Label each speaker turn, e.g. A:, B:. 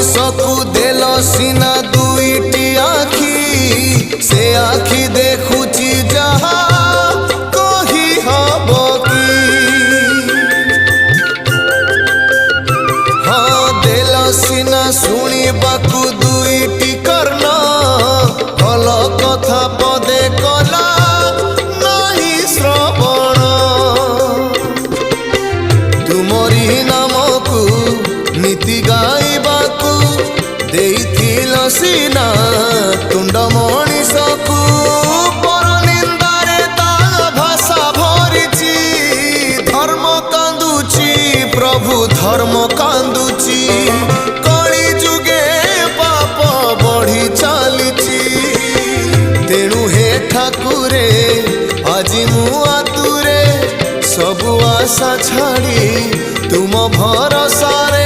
A: मनीषकु देल सीना दुईटी आखि से आखि देखुची जहा कही हब कि हाँ देल सीना शुणिबाकु दुईटी कर्ण भल कथा पदे कला नहीं श्रवण तुमरी नामकु नीति गाइबाकु देइथिल सीना तुंड मनीषकु पर निंदारे ता भाषा भरिची धर्म कांदुची प्रभु धर्म कांदुची कली जुगे पाप बढ़ी चलीची तेणु हे ठाकुरे आजी मु आतुरे सबु आशा छाड़ी तुम भरोसा रे